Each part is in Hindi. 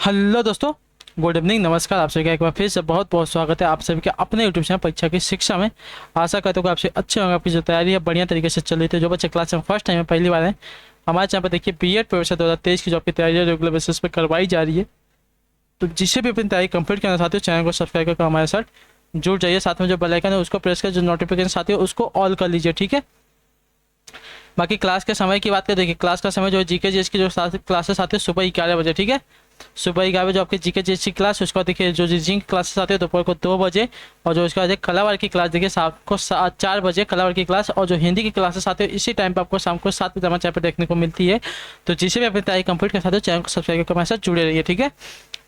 हेलो दोस्तों, गुड इवनिंग, नमस्कार। आप सभी का एक बार फिर से बहुत बहुत स्वागत है आप सभी के अपने यूट्यूब चैनल परीक्षा की शिक्षा में। आशा करते हो कि आपसे अच्छे होंगे, आपकी जो तैयारी है बढ़िया तरीके से चल रही थी। जो बच्चे क्लास में फर्स्ट टाइम में पहली बार है हमारे चैनल पर देखिए, बीएड प्रवेश 2023 की जॉब की तैयारी रेगुलर बेसिस पर करवाई जा रही है। तो जिसे भी अपनी तैयारी कंप्लीट करना चाहते हो चैनल को सब्सक्राइब करके हमारे साथ जुड़ जाइए। साथ में जो बेल आइकन है उसको प्रेस कर, जो नोटिफिकेशन आती है उसको ऑल कर लीजिए, ठीक है। बाकी क्लास के समय की बात करें, देखिए क्लास का समय जो है जीके जीएस की जो क्लासेस आती है सुबह 11 बजे, ठीक है। सुबह 11 बजे जो आपकी जीके जीएस की क्लास, उसके बाद देखिए जो रीजनिंग क्लासेस आती है दोपहर को 2 बजे, और जो उसके बाद कलावार की क्लास देखिए शाम को 4 बजे कलावार की क्लास, और जो हिंदी की क्लासेस आती है इसी टाइम पे आपको शाम को 7 बजे हमारे चैनल पर देखने को मिलती है। तो जिसे भी अपनी तैयारी कंप्लीट कर सकते हो चैनल को सब्सक्राइब करके हमारे साथ जुड़े रहिए, ठीक है।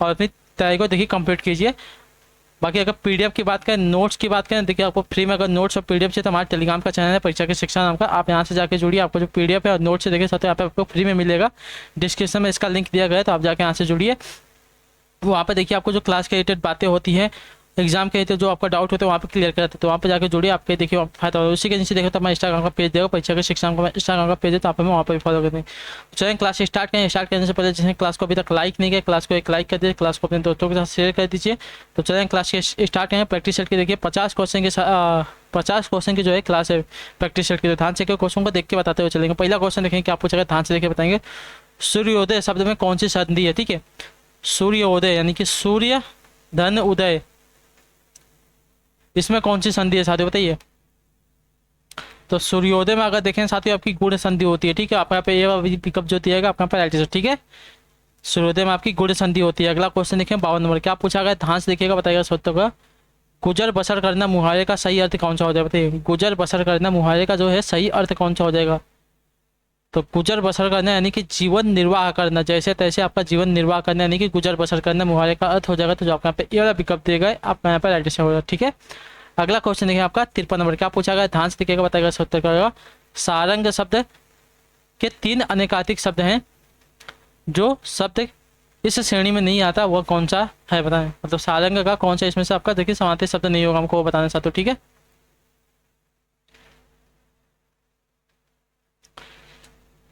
और अपनी तैयारी को देखिए कंप्लीट कीजिए। बाकी अगर पीडीएफ की बात करें, नोट्स की बात करें, देखिए आपको फ्री में अगर नोट्स और पीडीएफ चाहिए तो हमारे टेलीग्राम का चैनल है परीक्षा की शिक्षा नाम का, आप यहाँ से जाके जुड़िए। आपको जो पीडीएफ है और नोट्स से देखिए साथ यहाँ पे आपको फ्री में मिलेगा। डिस्क्रिप्शन में इसका लिंक दिया गया है, तो आप जाके यहाँ से जुड़िए। वहाँ पे देखिए आपको जो क्लास के रिलेटेड बातें होती हैं, एग्जाम के रिलेटेड जो आपका डाउट होता है वहाँ पे क्लियर कराते हैं, तो वहाँ पे जाके जुड़िए। आपके देखिए फायदा होगा। उसी के नीचे देखो तो हमारा इंस्टाग्राम का पेज देगा, परीक्षा के शिक्षा का इंस्टाग्राम का पेज है, तो आप हमें वहाँ पर भी फॉलो करते हैं। चलिए क्लास स्टार्ट करें। स्टार्ट करने से पहले जिसने क्लास को अभी तक लाइक नहीं किया, क्लास को एक लाइक कर दीजिए, क्लास को अपने दोस्तों के साथ शेयर कर दीजिए। तो चलें क्लास के स्टार्ट करें। प्रैक्टिस सेट की देखिए 50 क्वेश्चन के 50 क्वेश्चन की जो है क्लास है प्रैक्टिस सेट की। तो ध्यान से क्वेश्चन को देख के बताते हुए चलेंगे। पहला क्वेश्चन देखेंगे क्या पूछेगा, ध्यान से देख के बताएंगे। सूर्योदय शब्द में कौन सी संधि है, ठीक है। सूर्योदय यानी कि सूर्य धन उदय, इसमें कौन सी संधि है साथियों बताइए। तो सूर्योदय में अगर देखें साथियों आपकी गुण संधि होती है, ठीक है। आपका यहाँ पे ये पिकअप जो दिया गया आपका पे राइट, ठीक है। सूर्योदय में आपकी गुण संधि होती है। अगला क्वेश्चन देखें 52 नंबर, क्या पूछा गया, ध्यान से देखिएगा, बताइएगा सत्य का। गुजर बसर करना मुहावरे का सही अर्थ कौन सा हो जाएगा बताइए। गुजर बसर करना मुहावरे का जो है सही अर्थ कौन सा हो जाएगा। तो गुजर बसर करना यानी कि जीवन निर्वाह करना, जैसे तैसे आपका जीवन निर्वाह करना यानी कि गुजर बसर करना मुहावरे का अर्थ हो जाएगा। तो जो आपका यहाँ पे ये वाला विकल्प दिए गए आप यहाँ पे राइट से होगा, ठीक है। अगला क्वेश्चन देखिए आपका 53 नंबर, क्या पूछा गया, ध्यान से देखिएगा, बताएगा उत्तर करेगा। सारंग शब्द के 3 अनेकाधिक शब्द हैं, जो शब्द इस श्रेणी में नहीं आता वह कौन सा है बताएं। मतलब सारंग का कौन सा इसमें से आपका देखिए समानार्थी शब्द नहीं होगा, हमको वो बताना चाहते हो, ठीक है।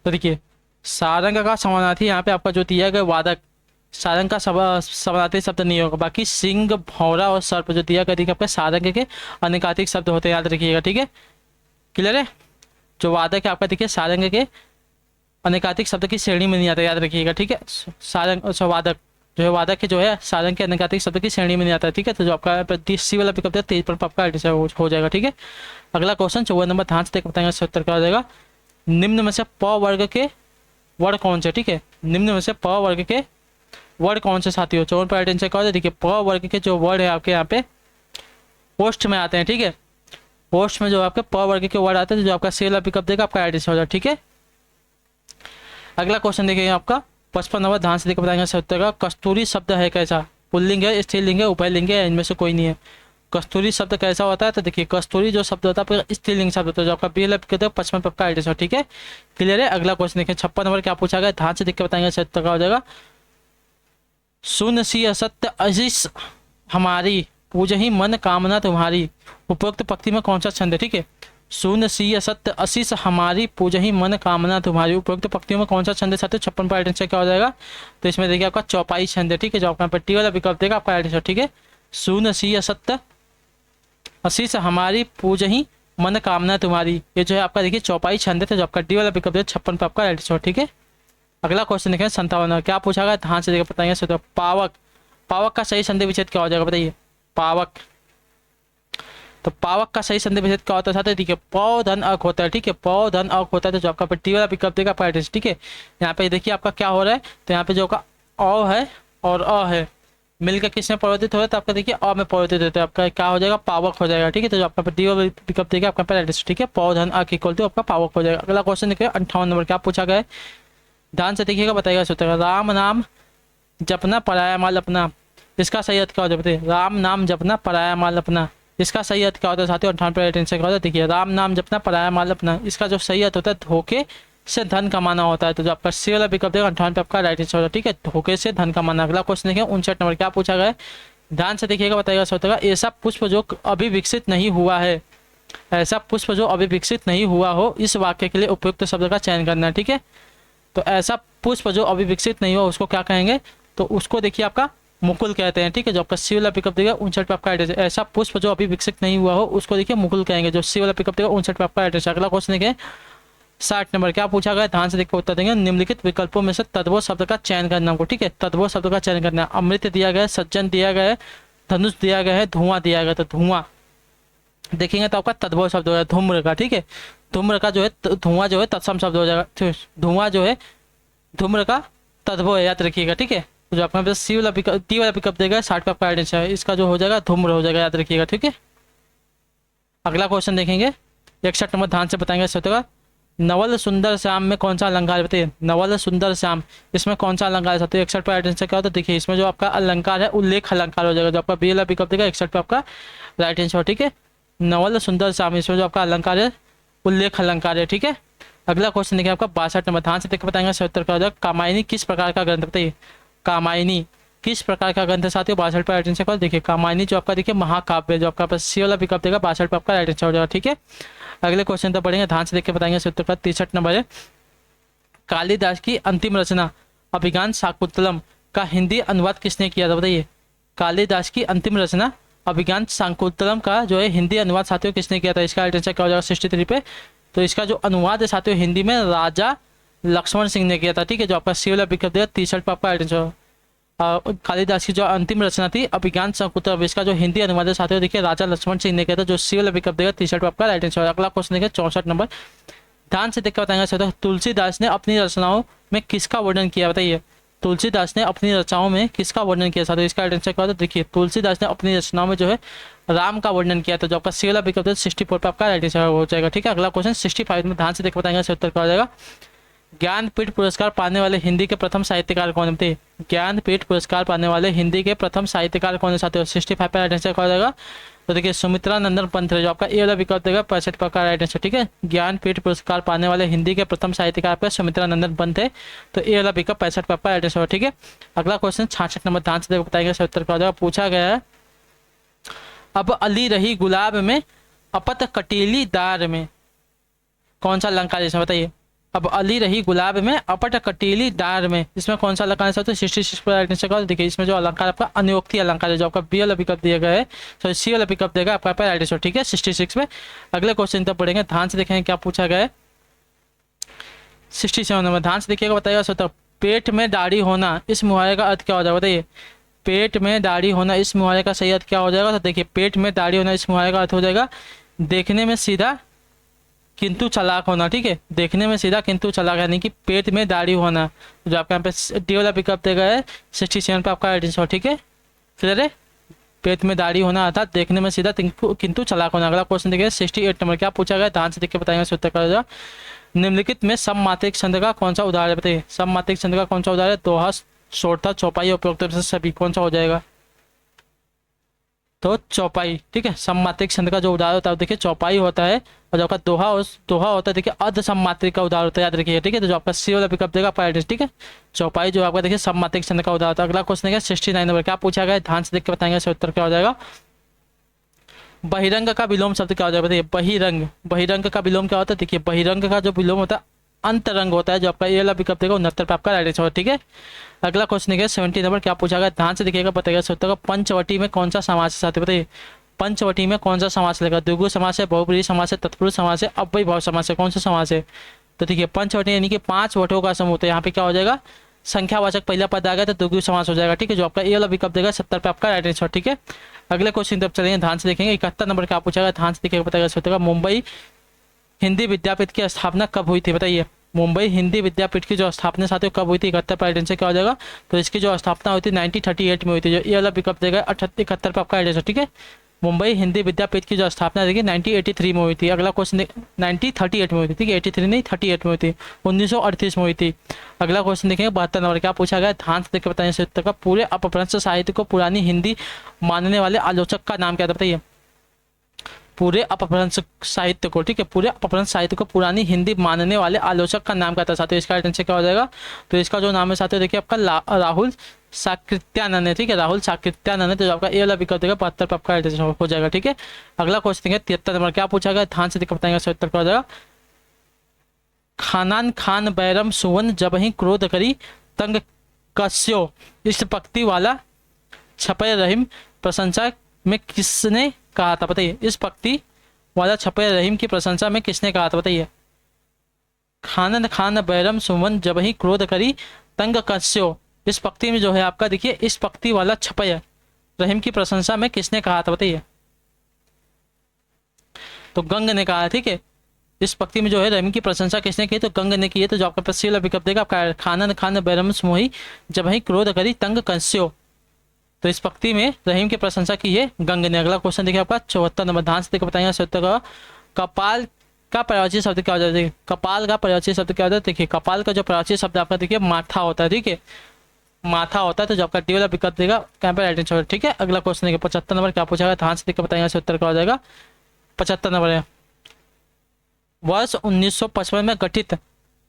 तो देखिए सारंग का समानार्थी यहाँ पे आपका जो दिया गया वादक, सारंग का समानार्थी शब्द नहीं होगा। बाकी सिंह, भौरा और सर्प जो दिया गया देखिए आपका सारंग के अनेकाधिक शब्द होते हैं, याद रखिएगा, ठीक है। क्लियर है। जो वादक है आपका देखिए सारंग के अनेकाधिक शब्द की श्रेणी में नहीं आता, याद रखिएगा, ठीक है। सारंग वादक जो है, वादक के जो है सारंग के अनेकाधिक शब्द की श्रेणी में नहीं आता है, ठीक है। तो जो आपका सी वाला पिकअप है 23 पर आपका हो जाएगा, ठीक है। अगला क्वेश्चन 54 नंबर, ध्यान से देख बताएंगे उत्तर क्या हो जाएगा। निम्न में से प वर्ग के वर्ड कौन से, ठीक है। निम्न में से प वर्ग के वर्ड कौन से साथी हो। 54 पर आंसर क्या होता है, देखिए प वर्ग के जो वर्ड है आपके यहाँ पे पोस्ट में आते हैं, ठीक है। पोस्ट में जो आपके प वर्ग के वर्ड आते हैं, तो जो आपका सेल पिकअप देगा आपका आइडेंटिटी हो जाएगा, ठीक है। अगला क्वेश्चन देखिए आपका 55 नंबर, ध्यान से देखकर बताएंगे सही उत्तर का। कस्तूरी शब्द है कैसा, पुल्लिंग है, स्त्रीलिंग है, उभयलिंग है, इनमें से कोई नहीं है। कस्तूरी शब्द कैसा होता है, तो देखिए कस्तूरी जो शब्द होता है आपका स्त्रीलिंग शब्द होता है, जो आपका बीएल कहते हैं 55 पक्का आइडेंटिटी, ठीक है। क्लियर है। अगला क्वेश्चन देखिए 56 नंबर, क्या पूछा गया, ध्यान से देख के बताएंगे सही उत्तर का हो जाएगा। सुन सी असत्य अजीस हमारी पूजही मन कामना तुम्हारी, उपरोक्त पंक्ति में कौन सा छंद है, ठीक है। सुन सी असत्य अशीष हमारी पूजही मन कामना तुम्हारी, उपरोक्त पंक्तियों में कौन सा छंद है साथियों। 56 पर आइडेंटिटी क्या हो जाएगा, तो इसमें देखिए आपका चौपाई छंद है, ठीक है। जो आपका टी वाला विकल्प देगा आपका आइडेंटिटी, ठीक है। सुन सी असत्य अशीष हमारी पूजही मन कामना तुम्हारी, ये जो है आपका देखिए चौपाई छंद है, जो आपका डी वाला विकल्प है 56 पर आपका आइडेंटिटी, ठीक है। अगला क्वेश्चन देखें 57, क्या पूछा गया, ध्यान से देखकर बताएंगे तो पावक, पावक का सही संधि विच्छेद क्या हो जाएगा बताइए। पावक, तो पावक का सही संधि विच्छेद क्या होता है साथ, ठीक है। पौ धन अक होता है, ठीक है। पौ धन अक होता है, तो जो आपका टी वाला पिकअप देगा आपका एड्रेस, ठीक है। यहाँ पे देखिए आपका क्या हो रहा है, तो यहाँ पे जो आपका अ है और अ है मिलकर किसमें परिवर्तित हो रहा है, तो आपका देखिए अ में परिवर्तित होता है, आपका क्या हो जाएगा, पावक हो जाएगा, ठीक है। तो जो आपका टी वाला पिकअप देगा आपका एड्रेस, ठीक है। पौ धन अक इक्वल टू आपका पावक हो जाएगा। अगला क्वेश्चन देखिए 58 नंबर, क्या पूछा गया है, ध्यान से देखिएगा, बताइएगा सूत्र। राम नाम जपना पराया माल अपना, इसका सही अर्थ क्या होता है बताइए। राम नाम जपना पराया माल अपना, इसका सही अर्थ क्या होता है साथियों। 58 पर आंसर क्या होता है, देखिए राम नाम जपना पराया माल अपना, इसका जो सही अर्थ होता है धोखे से धन कमाना होता है। तो जो आपका सी वाला विकल्प देगा 58 पे आपका राइट आंसर होता है, ठीक है। धोखे से धन कमाना। अगला क्वेश्चन देखिए 59 नंबर, क्या पूछा गया है, ध्यान से देखिएगा, बताइएगा सूत्र। ऐसा पुष्प जो अभी विकसित नहीं हुआ है, ऐसा पुष्प जो अभी विकसित नहीं हुआ हो, इस वाक्य के लिए उपयुक्त शब्द का चयन करना है, ठीक है। तो ऐसा पुष्प जो अभी विकसित नहीं हुआ उसको क्या कहेंगे, तो उसको देखिए आपका मुकुल कहते हैं, ठीक है। जो आपका सी वाला पिकअप देगा 59 पे आपका एड्रेस, ऐसा पुष्प जो अभी विकसित नहीं हुआ हो उसको देखिए मुकुल कहेंगे। जो सी वाला पिकअप देगा 59 पे आपका एड्रेस। अगला क्वेश्चन देखिए 60 नंबर, क्या पूछा गया, ध्यान से देखकर उत्तर देंगे। निम्नलिखित विकल्पों में से तद्भव शब्द का चयन करना हमको, ठीक है। तद्भव शब्द का चयन करना है। अमृत दिया गया है, सज्जन दिया गया है, धनुष दिया गया है, धुआं दिया गया। तो धुआं देखेंगे तो आपका तद्भव शब्द हो जाएगा धूम्र का, ठीक है। धूम्र का जो है धुआं जो है तत्सम शब्द हो जाएगा। धुआं जो है धूम्र का तद्भव है, याद रखिएगा, ठीक है। तो जो आपका सी वाला पिकअप टी वाला पिकअप देगा 60 पे आपका आइडेंटिटी है, इसका जो हो जाएगा धूम्र हो जाएगा, याद रखिएगा, ठीक है। अगला क्वेश्चन देखेंगे 61 नंबर, ध्यान से बताएंगे सत्य। नवल सुंदर श्याम में कौन सा अलंकार बताइए। नवल सुंदर श्याम, इसमें कौन सा अलंकार है। 61 पे आइडेंटिटी क्या होता है, देखिए इसमें जो आपका अलंकार है उल्लेख अलंकार हो जाएगा। जो आपका बी वाला पिकअप देगा 61 पे आपका राइट आंसर, ठीक है। नवल सुंदर श्याम, इसमें जो आपका अलंकार है उल्लेख अलंकार है, ठीक है। अगला क्वेश्चन देखिए आपका 62 नंबर, ध्यान से देखकर बताएंगे सत्तर का हो जाएगा। कामायनी किस प्रकार का ग्रंथ बताइए। कामायनी किस प्रकार का ग्रंथ साथियों, 62 पे राइट आंसर। देखिए कामायनी जो आपका देखिए महाकाव्य, जो आपका सी वाला पिकअप देगा 62 पे आपका राइट आंसर हो जाएगा, ठीक है। अगले क्वेश्चन तक बढ़ेंगे, ध्यान से देख के बताएंगे उत्तर का 63 नंबर है। कालिदास की अंतिम रचना अभिज्ञान शाकुंतलम का हिंदी अनुवाद किसने किया था बताइए। कालिदास की अंतिम रचना अभिज्ञान शाकुंतलम का जो है हिंदी अनुवाद साथियों किसने किया था। इसका राइट आंसर क्या हो जाएगा 63 पे। तो इसका जो अनुवाद है साथियों हिंदी में राजा लक्ष्मण सिंह ने किया था, ठीक है। जो आपका सी वाला पिकअप देगा 63 पे आपका राइट आंसर। कालिदास की जो अंतिम रचना थी अभिज्ञान शाकुंतलम, इसका जो हिंदी अनुवाद है साथियों देखिए राजा लक्ष्मण सिंह ने किया था। जो सी वाला पिकअप देगा 63 पे आपका राइट आंसर। अगला क्वेश्चन देखिए 64 नंबर, ध्यान से देखकर बताएंगे साथियों। तुलसीदास ने अपनी रचनाओं में किसका वर्णन किया बताइए। तुलसीदास ने अपनी रचनाओं में किसका वर्णन किया साथियों, इसका राइट आंसर क्या होता है। देखिए तुलसीदास ने अपनी रचनाओं में जो है राम का वर्णन किया था। जो आपका सी वाला पिकअप है 64 पे आपका राइट आंसर हो जाएगा, ठीक है। अगला क्वेश्चन 65 में, ध्यान से देख बताएंगे उत्तर क्या हो जाएगा। ज्ञानपीठ पुरस्कार पाने वाले हिंदी के प्रथम साहित्यकार कौन थे। ज्ञानपीठ पुरस्कार पाने वाले हिंदी के प्रथम साहित्यकार कौन है साथियों, 65 पे राइट आंसर क्या हो जाएगा। तो देखिए सुमित्रा नंदन पंत है। जो आपका ए वाला विकल्प देगा 65 पे आपका राइट आंसर, ठीक है। ज्ञानपीठ पुरस्कार पाने वाले हिंदी के प्रथम साहित्यकार पे सुमित्रा नंदन पंत है। तो ए वाला विकल्प 65 पे आपका राइट आंसर, ठीक है। अगला क्वेश्चन 66 नंबर, ध्यान से बताएंगे उत्तर क्या हो जाएगा। पूछा गया है अब अली रही गुलाब में अपत कटीली दार में कौन सा अलंकार है इसमें बताइए। अब अली रही गुलाब में अपट कटीली डार में, इसमें कौन सा अलंकार है साथियों 66 पर राइट आंसर। देखिए इसमें जो अलंकार आपका अनुयोक्ति अलंकार है। जो आपका बी वाला पिकअप दिया गया है, सॉरी सी वाला पिकअप देगा आपका राइट आंसर, ठीक है 66 में। अगले क्वेश्चन तक पढ़ेंगे, ध्यान से देखेंगे क्या पूछा गया है 67 नंबर, ध्यान से देखिएगा बताइएगा सोता। पेट में दाढ़ी होना इस मुहावरे का अर्थ क्या हो जाएगा बताइए। पेट में दाढ़ी होना इस मुहावरे का सही अर्थ क्या हो जाएगा। तो देखिए पेट में दाढ़ी होना इस मुहावरे का अर्थ हो जाएगा देखने में सीधा किंतु चालाक होना, ठीक है। देखने में सीधा किंतु चालाक, यानी कि पेट में दाढ़ी होना। जो आपका यहाँ पे डी वाला पिकअप देगा है 67 पे आपका राइट आंसर, ठीक है। क्लियर है, पेट में दाढ़ी होना अर्थात देखने में सीधा किंतु चालाक होना। अगला क्वेश्चन देखिए 68 नंबर, क्या पूछा गया ध्यान से देख के बताएंगे उत्तर का जाएगा। निम्नलिखित में सममात्रिक छंद का कौन सा उदाहरण बताइए। सममात्रिक छंद का कौन सा उदाहरण, दोहा, सोरठा, चौपाई, उपरोक्त में से सभी कौन सा हो जाएगा। तो चौपाई, ठीक है। सममात्रिक छंद का जो उदाहरण होता है देखिए चौपाई होता है। और जो आपका दोहा होता है देखिए अर्ध सममात्रिक का उदाहरण होता है, याद रखिए, ठीक है। तो जो आपका सी वाला पिकअप देगा पार्ट, ठीक है। चौपाई जो आपका देखिए सममात्रिक छंद का उदाहरण होता है। अगला क्वेश्चन है 69 नंबर, क्या पूछा गया ध्यान से देख के बताएंगे उत्तर क्या हो जाएगा। बहिरंग का विलोम शब्द क्या हो जाएगा बताइए। बहिरंग, बहिरंग का विलोम क्या होता है। देखिए बहिरंग का जो विलोम होता है अंतरंग होता है। जो आपका ये वाला पिकअप देगा 69 पे आपका राइट आंसर, ठीक है। अगला क्वेश्चन देखिए 70 नंबर, क्या पूछा गया ध्यान से देखिएगा बताइएगा उत्तर का। पंचवटी में कौन सा समास है साथियों बताइए। पंचवटी में कौन सा समास लगेगा। द्विगु समास है, बहुब्रीहि समास है, तत्पुरुष समास है, अव्ययी भाव समास है, कौन सा समास है। तो देखिए पंचवटी यानी कि 5 वटों का समूह, तो यहाँ पे क्या हो जाएगा संख्यावाचक पहला पद आ गया तो द्विगु समास हो जाएगा, ठीक है। जो आपका ये वाला विकल्प देगा 70 पे आपका राइट आंसर, ठीक है। अगले क्वेश्चन तरफ चलेंगे, ध्यान से देखेंगे 71 नंबर क्या पूछा गया ध्यान से देखिएगा बताइएगा। मुंबई हिंदी विद्यापीठ की स्थापना कब हुई थी बताइए। मुंबई हिंदी विद्यापीठ की जो स्थापना साथियों कब हुई थी। 71 पर आइडेंटिटी क्या हो जाएगा। तो इसकी जो स्थापना हुई थी 1938 में हुई थी। जो ये वाला पिकअप देगा 71 पे आपका आइडेंटिटी, ठीक है। मुंबई हिंदी विद्यापीठ की जो स्थापना देखिए 1983 में हुई थी। अगला क्वेश्चन 1938 में हुई थी, ठीक है। 83 नहीं 38 में हुई थी, 1938 में हुई थी। अगला क्वेश्चन देखेंगे 72 नंबर, क्या पूछा गया ध्यान से देख के बताइए उत्तर का। पूरे अपभ्रंश साहित्य को पुरानी हिंदी मानने वाले आलोचक का नाम क्या था बताइए। पूरे अपभ्रंश साहित्य को, ठीक है, पूरे अपभ्रंश साहित्य को पुरानी हिंदी मानने वाले आलोचक का नाम क्या था साथियों। इसका आंसर क्या हो जाएगा। तो इसका जो नाम है साथियों देखिए आपका राहुल साकृत्यानंद है, ठीक है। राहुल साकृत्यानंद है। तो आपका ए वाला विकल्प देगा 72 पे आपका आंसर हो जाएगा, ठीक है। अगला क्वेश्चन है 73 नंबर, क्या पूछा गया ध्यान से देख बताएंगे उत्तर क्या हो जाएगा। खानान खान बैरम सुवन जब ही क्रोध करी तंग कस्यो इस पंक्ति वाला छपय रहीम प्रशंसा में किसने कहा था? बताइए, इस पंक्ति वाला छपय रहीम की प्रशंसा में किसने कहा था? बताइए। खानन खान बैरम सुमन जब ही क्रोध करी तंग कस्यो, इस पंक्ति में जो है आपका देखिए, इस पंक्ति वाला छपय रहीम की प्रशंसा में किसने कहा था? बताइए। तो गंग ने कहा, ठीक है। इस पंक्ति में जो है रहीम की प्रशंसा किसने की? तो गंग ने की है। तो जो आपका सी वाला विकल्प देगा आपका खानन खान बैरम सुमोही जब ही क्रोध करी तंग कंस्यो। तो इस पंक्ति में रहीम की प्रशंसा की है गंग ने। अगला क्वेश्चन देखिए आपका 74 नंबर, ध्यान से देखकर बताएंगे सत्तर का। कपाल का पर्यायवाची शब्द क्या होता है? कपाल का पर्यायवाची शब्द क्या होता है? देखिए, कपाल का जो पर्यायवाची शब्द आपका देखिए माथा होता है, ठीक है, माथा होता है। तो जो आपका डी वाला विकल्प देगा कैंप राइट आंसर, ठीक है। अगला क्वेश्चन देखिए 75 नंबर, क्या पूछा गया? ध्यान से देखकर बताएंगे उत्तर क्या हो जाएगा। 75 नंबर है, वर्ष 1955 में गठित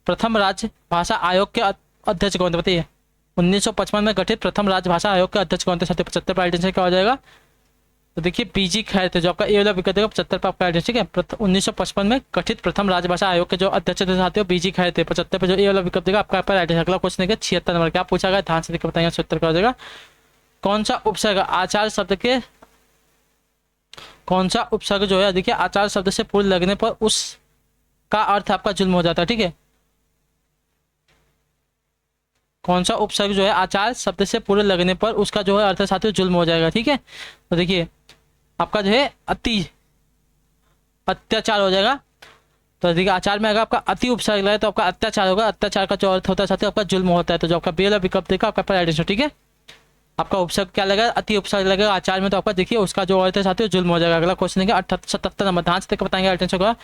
प्रथम राज्य भाषा आयोग के अध्यक्ष कौन थे? बताइए। 1955 में गठित प्रथम राज्य भाषा आयोग के अध्यक्ष कौन थे? 75 राइट आंसर क्या हो जाएगा? तो देखिए बीजी खैर थे। जो आपका ए वाला विकल्प देगा 75 पर आपका राइट, ठीक है। 1955 में गठित प्रथम राजभाषा आयोग के जो अध्यक्ष थे साथियों बीजी खैर थे। 75 पे जो ए वाला विकल्प देगा आपका राइट है। अगला क्वेश्चन देखिए 76 नंबर, क्या पूछा गया? ध्यान से देखकर बताएंगे 76 का हो जाएगा। कौन सा उपसर्ग आचार शब्द के, कौन सा उपसर्ग जो है देखिए आचार शब्द से पूर्व लगने पर उसका अर्थ आपका जुल्म हो जाता है, ठीक है। कौन सा उपसर्ग जो है आचार शब्द से पूर्व लगने पर उसका जो है अर्थ साथियों जुल्म हो जाएगा, ठीक है। तो देखिए आपका जो है अति अत्याचार हो जाएगा। तो देखिए आचार में अगर आपका अति उपसर्ग लगे तो आपका अत्याचार होगा। अत्याचार का जो अर्थ होता है साथियों आपका जुल्म होता है। तो जो आपका बी वाला विकल्प देखा आपका राइट आंसर, ठीक है। आपका उपसर्ग क्या लगेगा? अति उपसर्ग लगेगा आचार में, तो आपका देखिए उसका जो अर्थ है साथियों जुल्म हो जाएगा। अगला क्वेश्चन देखिए 77 नंबर, ध्यान से देखकर बताएंगे राइट आंसर का।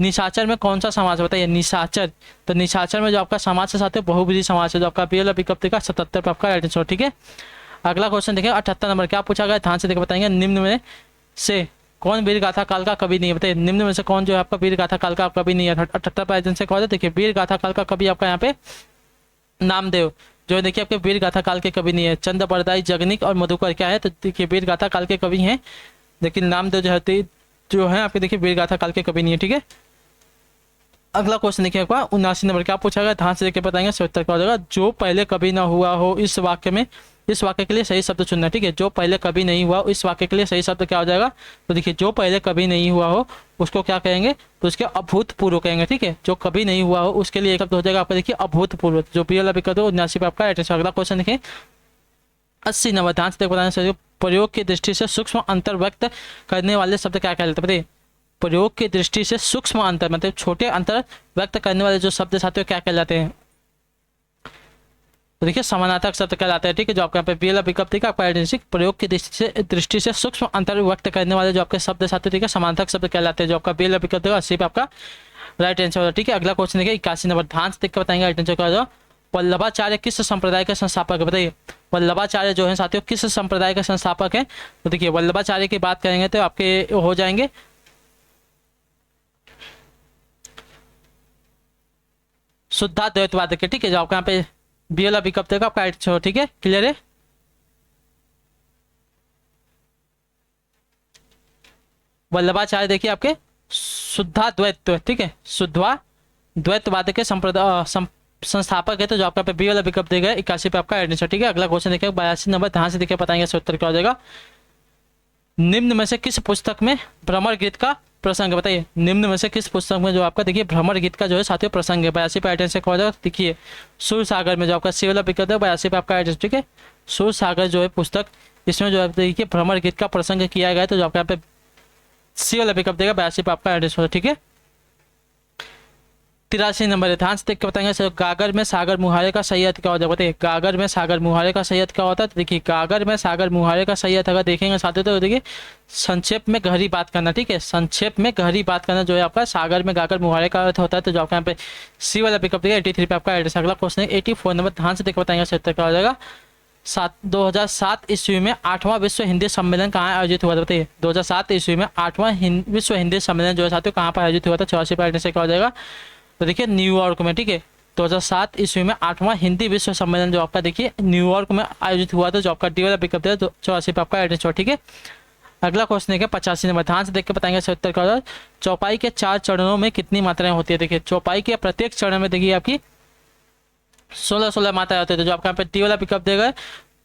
निशाचर में कौन सा समास? बताइए। निशाचर, तो निशाचर में जो आपका समास है साथियों बहुब्रीहि समास है। जो आपका बी वाला विकल्प देखा 77 पर आपका राइट आंसर, ठीक है। अगला क्वेश्चन देखिए 78 नंबर, क्या पूछा गया? ध्यान से देखकर बताएंगे निम्न में से कौन वीर गाथा काल का कवि नहीं है? बताइए निम्न में से कौन जो है आपका वीर गाथा काल का कवि नहीं है? 78 पर से कौन है? देखिए वीर गाथा काल का कवि आपका यहाँ पे नामदेव जो है देखिए आपके वीर गाथा काल के कवि नहीं है। चंद बरदाई जगनिक और मधुकर क्या है? तो देखिए वीर गाथा काल के कवि हैं, लेकिन नामदेव जो है आपके देखिए वीर गाथा काल के कवि नहीं है, ठीक है। अगला क्वेश्चन देखिए आपका 79 नंबर, क्या पूछा गया? ध्यान से देखकर बताएंगे 77 का हो जाएगा। जो पहले कभी ना हुआ हो इस वाक्य में, इस वाक्य के लिए सही शब्द चुनना, ठीक है। जो पहले कभी नहीं हुआ इस वाक्य के लिए सही शब्द क्या हो जाएगा? तो देखिए जो पहले कभी नहीं हुआ हो उसको क्या कहेंगे? तो उसके अभूतपूर्व कहेंगे, ठीक है। जो कभी नहीं हुआ हो उसके लिए एक शब्द हो जाएगा आपका देखिए अभूतपूर्व। जो बी वाला विकल्प है 79 पे आपका राइट आंसर। अगला क्वेश्चन देखिए 80 नंबर, ध्यान से बताना। प्रयोग की दृष्टि से सूक्ष्म अंतर व्यक्त करने वाले शब्द क्या कहलाते हैं? बताइए। प्रयोग की दृष्टि से सूक्ष्म अंतर मतलब छोटे अंतर व्यक्त करने वाले जो शब्द साथियों क्या कहलाते हैं? तो देखिए समानार्थक शब्द कहलाते हैं, ठीक है। जो आपका यहाँ पे बी वाला विकल्प देखा आपका प्रयोग की दृष्टि से सूक्ष्म अंतर व्यक्त करने वाले जो आपके शब्द साथियों ठीक है समानार्थक शब्द कहलाते हैं। जो आपका बी वाला विकल्प देगा 80 पे आपका राइट आंसर होगा, ठीक है। अगला क्वेश्चन देखिए 81 नंबर, ध्यान से देख के बताएंगे राइट आंसर का। वल्लभाचार्य किस संप्रदाय के संस्थापक है? बताइए। वल्लभाचार्य जो है साथियों किस संप्रदाय के संस्थापक है? तो देखिए वल्लभाचार्य की बात करेंगे तो आपके हो जाएंगे शुद्धाद्वैतवाद के, ठीक है। जो आपका यहाँ पे बी वाला विकल्प देगा आपका राइट आंसर, ठीक है। क्लियर है? वल्लभाचार्य देखिए आपके शुद्धाद्वैत, ठीक है, शुद्धाद्वैतवाद के संस्थापक है। तो जो आपका बी वाला विकल्प देगा 81 पे आपका आंसर, ठीक है। अगला क्वेश्चन देखिए 82 नंबर, ध्यान से देखिए बताएंगे इसका उत्तर क्या हो जाएगा। निम्न में से किस पुस्तक में भ्रमर गीत का प्रसंग? बताइए। निम्न में से किस पुस्तक में जो आपका देखिए भ्रमर गीत का जो है साथियों प्रसंग है? 82 पे आंसर क्या हो जाएगा? देखिए सूर सागर में जो आपका सी वाला विकल्प है 82 पे आपका आंसर, ठीक है। सूर सागर जो है पुस्तक, इसमें जो है देखिए भ्रमर गीत का प्रसंग किया गया है। तो जो आपका यहाँ पे सी वाला पिकअप देगा 82 पे आपका एड्रेस होगा, ठीक है। 83 नंबर है, ध्यान से देख के बताएंगे सर। गागर में सागर मुहारे का सही अर्थ क्या होता है? बताइए। गागर में सागर मुहारे का सही अर्थ क्या होता है? तो देखिए गागर में सागर मुहारे का सही अर्थ अगर देखेंगे साथियों तो देखिए संक्षेप में गहरी बात करना, ठीक है। संक्षेप में गहरी बात करना जो है आपका सागर में गागर मुहारे का अर्थ होता है। तो जो आपका यहाँ पे सी वाला पिकअप देगा 83 पे आपका एड्रेस। अगला क्वेश्चन है 84 नंबर, ध्यान से देख बताएंगे सर क्या हो जाएगा। 2007 ईस्वी में 8वां विश्व हिंदी सम्मेलन कहाँ आयोजित हुआ था? बताइए। 2007 ईस्वी में 8वां विश्व हिंदी सम्मेलन जो है साथियों कहाँ पर आयोजित हुआ था? 84 पर से क्या हो जाएगा? तो देखिए न्यूयॉर्क में, ठीक है। 2007 ईस्वी में 8वां हिंदी विश्व सम्मेलन जो आपका देखिए न्यूयॉर्क में आयोजित हुआ था। जो आपका डी वाला पिकअप है 84 पर आपका एड्रेस, ठीक है। अगला क्वेश्चन देखिए 85 नंबर, ध्यान से देख के बताएंगे सर उत्तर क्या। चौपाई के 4 चरणों में कितनी मात्राएं होती है? देखिए चौपाई के प्रत्येक चरण में देखिए आपकी 16 मात्राएं होती है, तो जो आपका यहाँ पे डी वाला विकल्प देगा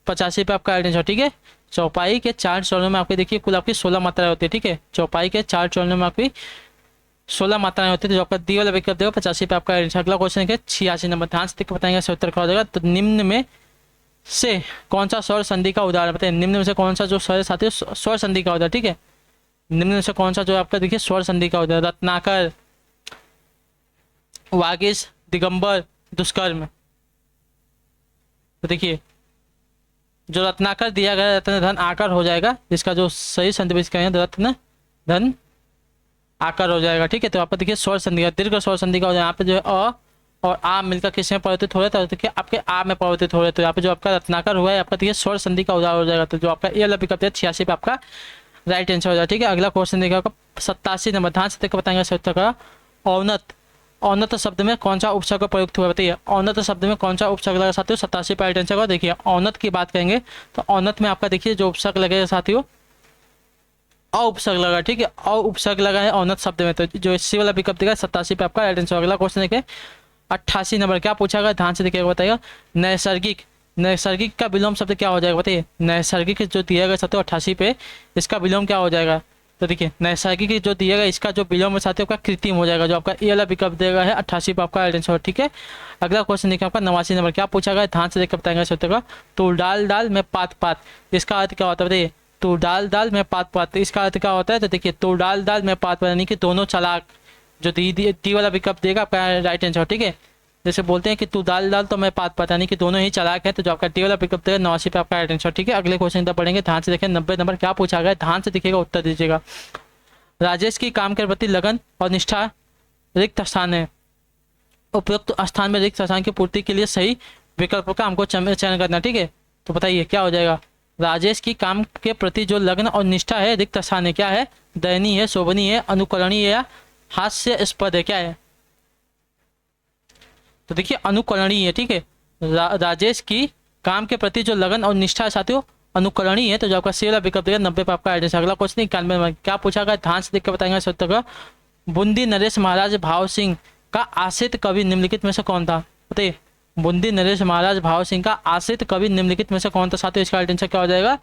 85 पे आपका आइडेंटिटी। ठीक है, चौपाई के 4 चरणों में आपके देखिए कुल आपकी 16 मात्राएं होती है। ठीक है, चौपाई के 4 चरणों में आपकी 16 मात्राएं होती है, तो जो आपका डी वाला विकल्प देगा 85 पे आपका आइडेंटिटी। अगला क्वेश्चन है 86 नंबर, ध्यान से देख के बताएंगे इसका उत्तर क्या हो जाएगा। तो निम्न में से कौन सा स्वर संधि का उदाहरण बताइए। निम्न में से कौन सा जो स्वर है साथियों स्वर संधि का उदाहरण। ठीक है, निम्न में से कौन सा जो आपका देखिए स्वर संधि का उदाहरण। रत्नाकर, वागीश, दिगंबर, दुष्कर्म। तो देखिए जो रत्नाकर दिया गया रत्न धन आकर हो जाएगा, इसका जो सही संधि इसका है रत्न धन आकर हो जाएगा। ठीक है, तो आपका देखिए स्वर संधि का दीर्घ स्वर संधि का हो जाएगा। यहाँ पे जो है अ और आ मिलकर किस में परिवर्तित हो रहा है, तो देखिए आपके आ में परिवर्तित हो रहे, तो यहाँ पे जो आपका रत्नाकर हुआ है आपका देखिए स्वर संधि का उदाहरण हो जाएगा। तो जो आपका ए वाला विकल्प है 86 पे आपका राइट आंसर हो जाएगा। ठीक है, अगला क्वेश्चन देखिए आपका 87 नंबर, ध्यान से देखकर बताएंगे इसका उत्तर का। औन्नत, औन्नत शब्द में कौन सा उपसर्ग प्रयुक्त हुआ बताइए। औन्नत शब्द में कौन सा उपसर्ग लगा साथियों 87 पे राइट आंसर होगा। देखिए औन्नत की बात करेंगे तो औन्नत में आपका देखिए जो उपसर्ग लगेगा साथियों अ उपसर्ग लगा। ठीक है, अ उपसर्ग लगा है औन्नत शब्द में, तो जो सी वाला विकल्प देगा 87 पे आपका राइट आंसर। अगला क्वेश्चन देखिए 88 नंबर, क्या पूछा गया ध्यान से देखिएगा बताइएगा। नैसर्गिक, नैसर्गिक का विलोम शब्द क्या हो जाएगा बताइए। नैसर्गिक जो दिया गया साथियों 88 पे, इसका विलोम क्या हो जाएगा। तो देखिए नैसर्गिक जो दिया गया इसका जो विलोम है साथियों आपका कृत्रिम हो जाएगा, जो आपका ए वाला विकल्प देगा है 88 पे आपका राइट आंसर। ठीक है, अगला क्वेश्चन देखिए आपका 89 नंबर, क्या पूछा गया ध्यान से देखकर बताएंगे सत्य का। तू डाल डाल में पात पात, इसका अर्थ क्या होता है बताइए। तू डाल डाल में पात पात, इसका अर्थ क्या होता है। तो देखिए तू डाल डाल में पात पात यानी कि दोनों चालाक, जो डी वाला विकल्प देगा आपका राइट आंसर। ठीक है, जैसे बोलते हैं कि तू दाल दाल तो मैं पात पात, यानी कि दोनों ही चालाक है, तो जो आपका डी वाला पिकअप देगा 89 पे आपका राइट आंसर। ठीक है, अगले क्वेश्चन तक पढ़ेंगे, ध्यान से देखें 90 नंबर, क्या पूछा गया ध्यान से देखिएगा उत्तर दीजिएगा। राजेश की काम के प्रति लगन और निष्ठा रिक्त स्थान है, उपयुक्त स्थान में रिक्त स्थान की पूर्ति के लिए सही विकल्प का हमको चयन करना। ठीक है, तो बताइए क्या हो जाएगा। राजेश की काम के प्रति जो लगन और निष्ठा है रिक्त स्थान है, क्या है। दयनीय है, शोभनीय है, अनुकरणीय या हास्यास्पद है, क्या है। तो देखिए अनुकरणीय है। ठीक है, राजेश की काम के प्रति जो लगन और निष्ठा है साथियों अनुकरणीय है, तो जो आपका सी वाला विकल्प देगा 90 पे आपका आइडेंटिटी। अगला क्वेश्चन 91 नंबर, क्या पूछा गया ध्यान से देख के बताएंगे सत्य का। बूंदी नरेश महाराज भाव सिंह का आश्रित कवि निम्नलिखित में से कौन था बताइए। बूंदी नरेश महाराज भाव सिंह का आश्रित कवि निम्नलिखित में से कौन था साथियों, इसका आइडेंटिटी क्या हो जाएगा।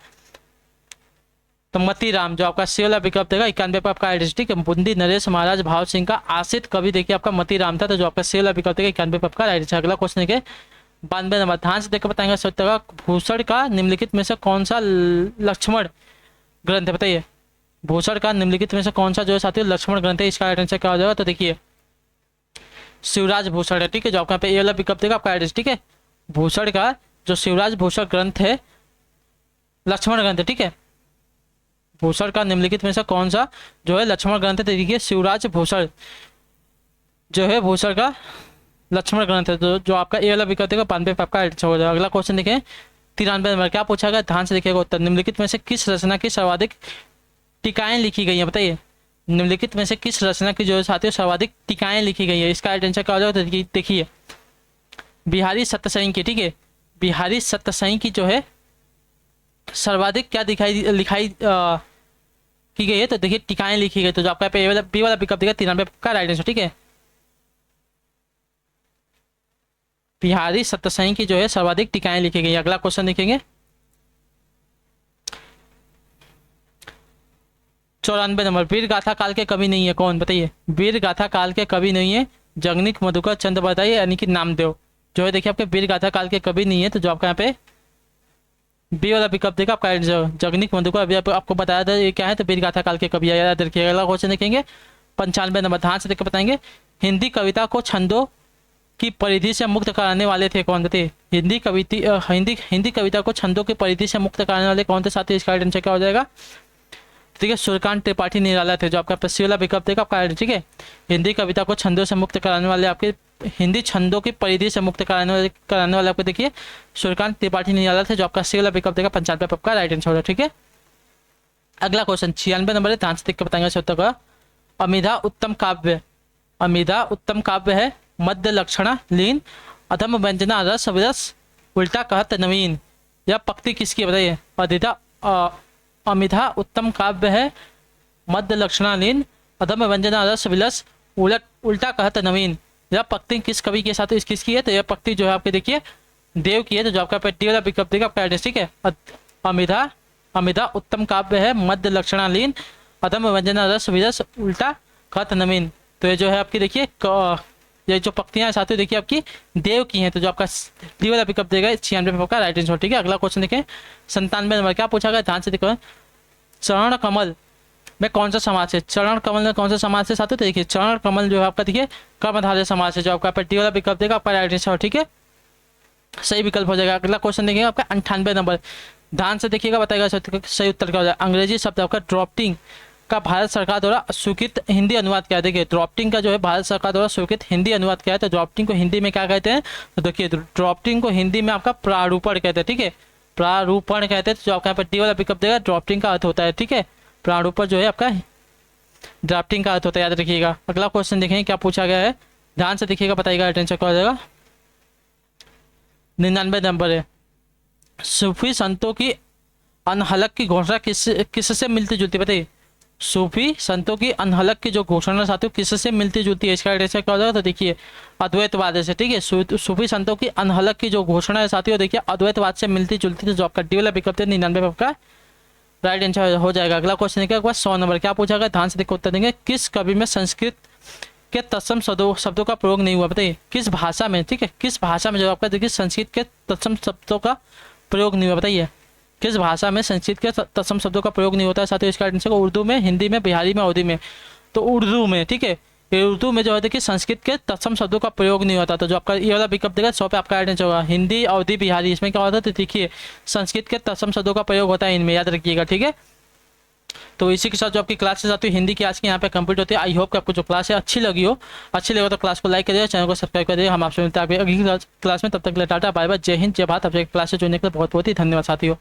तो मतीराम, जो आपका सी वाला विकल्प देगा 91 पे आपका आइडेंटिटी। ठीक है, बूंदी नरेश महाराज भाव सिंह का आश्रित कवि देखिए आपका मतीराम था, तो जो आपका सी वाला विकल्प देगा 91 पे आपका आइडेंटिटी। अगला क्वेश्चन देखिए 92 नंबर, ध्यान से देखकर बताएंगे सत्य का। भूषण का निम्नलिखित में से कौन सा लक्ष्मण ग्रंथ है बताइए। भूषण का निम्नलिखित में से कौन सा जो है साथियों लक्ष्मण ग्रंथ है, इसका आइडेंटिटी क्या हो जाएगा। तो देखिए शिवराज भूषण है। ठीक है, जो आपका पे ए वाला विकल्प देगा आपका आइडेंटिटी। ठीक है, भूषण का जो शिवराज भूषण ग्रंथ है लक्ष्मण ग्रंथ है। ठीक है, भूषण का निम्नलिखित में से कौन सा जो है लक्ष्मण ग्रंथ है, तो देखिए शिवराज भूषण जो है भूषण का लक्ष्मण ग्रंथ है, तो जो आपका ए वाला विकल्प देगा 92 पे आपका आइडेंटिटी हो जाएगा। अगला क्वेश्चन देखें 93 नंबर, क्या पूछा गया ध्यान से देखिएगा उत्तर। निम्नलिखित में से किस रचना की सर्वाधिक टीकाएं लिखी गई है बताइए। निम्नलिखित में से किस रचना की जो है साथियों सर्वाधिक टीकाएं लिखी गई है, इसका आइडेंटिटी क्या हो जाएगा। तो देखिए बिहारी सत्यसाई की। ठीक है, बिहारी सत्यसाई की जो है सर्वाधिक क्या लिखाई की गई है, तो देखिए टीकाएं लिखी गई, तो जो आपका पे बी वाला विकल्प देगा 93 का राइट आंसर। ठीक है, बिहारी सत्यसाई की जो है सर्वाधिक टीकाएं लिखी गई। अगला क्वेश्चन देखेंगे 94 नंबर, वीर गाथा काल के कवि नहीं है कौन बताइए। वीर गाथा काल के कवि नहीं है जगनिक मधुकर चंद बताइए, यानी कि नामदेव जो है देखिए आपके वीर गाथा काल के कवि नहीं है, तो जो आपका यहाँ पे बी वाला विकल्प देगा आपका जगनिक मधुकर। अभी आपको बताया था ये क्या है, तो वीर गाथा काल के कवि याद रखिएगा। अगला क्वेश्चन देखेंगे 95 नंबर, ध्यान से देखकर बताएंगे। हिंदी कविता को छंदों की परिधि से मुक्त कराने वाले थे कौन बताइए। हिंदी कविता को छंदों की परिधि से मुक्त कराने वाले कौन थे साथी, इसका आइडेंटिटी क्या हो जाएगा। ठीक है, सूर्यकांत त्रिपाठी निराला थे, जो आपका पश्चिम वाला विकल्प देगा आपका आइडेंटिटी। ठीक है, हिंदी कविता को छंदों से मुक्त कराने वाले आपके हिंदी छंदों की परिधि से मुक्त कराने वाले आपको देखिए सूर्यकांत त्रिपाठी निराला थे, जो आपका सी वाला विकल्प देगा 95 पे आपका राइट आंसर होगा। ठीक है, अगला क्वेश्चन 96 नंबर है, ध्यान से देख के बताएंगे उत्तर का। अमिधा उत्तम काव्य, अमिधा उत्तम काव्य है मध्य लक्षणा लीन अधम व्यंजना रस विरस उल्टा कहत नवीन, यह पंक्ति किसकी बताइए। अमिधा उत्तम काव्य है मध्य लक्षणा लीन अधम व्यंजना रस विलस उल्टा कहत नवीन, यह पंक्ति किस कवि के साथ किसकी है, तो यह पंक्ति जो है आपके देखिए देव की है, तो जो आपका डी वाला विकल्प देगा आपका एड्रेस, ठीक है। अमिधा अमिधा उत्तम काव्य है, मध्य लक्षणालीन, अधम व्यंजना रस विरस, उल्टा खत नमीन। तो ये जो है आपकी देखिए ये जो पंक्तियां साथियों देखिए आपकी देव की हैं, तो जो आपका डी वाला पिकअप देगा 96 पे आपका राइट आंसर, ठीक है। अगला क्वेश्चन देखें 97 नंबर, क्या पूछा गया ध्यान से देखो। चरण कमल में कौन सा समास है, चरण कमल में कौन सा समास है साथियों, तो देखिए चरण कमल जो है आपका देखिए कर्मधारय समास है, जो आपका डी वाला पिकअप देगा आपका राइट आंसर, ठीक है, सही विकल्प हो जाएगा। अगला क्वेश्चन देखिएगा आपका 98 नंबर, ध्यान से देखिएगा, बताएगा सही उत्तर क्या हो जाएगा। अंग्रेजी शब्द आपका ड्रॉफ्टिंग का भारत सरकार द्वारा स्वीकृत हिंदी अनुवाद क्या है, देखिए ड्रॉफ्टिंग का जो है भारत सरकार द्वारा स्वीकृत हिंदी अनुवाद क्या है, तो ड्रॉफ्टिंग को हिंदी में क्या कहते हैं, तो देखिए ड्रॉफ्टिंग को हिंदी में आपका प्रारूपण कहते हैं, ठीक है, प्रारूपण कहते हैं। तो जो आपका यहाँ पर डी वाला पिकअप देगा ड्रॉफ्टिंग का अर्थ होता है, ठीक है, प्रारूपण जो है आपका ड्राफ्टिंग का अर्थ होता है, याद रखिएगा। अगला क्वेश्चन देखेंगे क्या पूछा गया है, ध्यान से देखिएगा, बताइएगा अटेंशन क्या हो जाएगा। 99 नंबर है, सूफी संतों की अनहलक की घोषणा किससे मिलती जुलती, बताइए सूफी संतों की अनहलक की जो घोषणा साथियों किससे मिलती जुलती है, इसका आंसर क्या हो जाएगा, तो देखिए अद्वैतवाद से, ठीक है। सूफी संतों की अनहलक की जो घोषणा है साथियों देखिए अद्वैतवाद से मिलती जुलती, तो जो आपका डी वाला विकल्प 99 पे आपका राइट आंसर हो जाएगा। अगला क्वेश्चन देखिए 100 नंबर, क्या पूछा गया ध्यान से देखो उत्तर देंगे। किस कवि में संस्कृत के तत्सम शब्दों का प्रयोग नहीं हुआ, बताइए किस भाषा में, ठीक है, किस भाषा में जो आपका देखिए संस्कृत के तत्सम शब्दों का प्रयोग नहीं हुआ, बताइए किस भाषा में संस्कृत के तत्सम शब्दों का प्रयोग नहीं होता है साथियों। इसका आंसर उर्दू में, हिंदी में, बिहारी में, अवधी में, तो उर्दू में, ठीक है, उर्दू में जो है देखिए संस्कृत के तत्सम शब्दों का प्रयोग नहीं होता, तो जो आपका ये वाला विकल्प देगा 100 पे आपका आंसर होगा। हिंदी, अवधी, बिहारी, इसमें क्या होता है, तो देखिए संस्कृत के तत्सम शब्दों का प्रयोग होता है इनमें, याद रखिएगा, ठीक है। तो इसी के साथ जो आपकी क्लासेस आती है हिंदी की आज की यहाँ पे कंप्लीट होती है। आई होप कि आपको जो क्लास है अच्छी लगी हो, अच्छी लगे तो क्लास को लाइक करिए, चैनल को सब्सक्राइब करिए। हम आपसे मिलते हैं अगली क्लास में, तब तक के लिए टाटा बाय बाय, जय हिंद जय भारत। आपसे क्लास से जुड़ने के लिए बहुत बहुत ही धन्यवाद साथियों।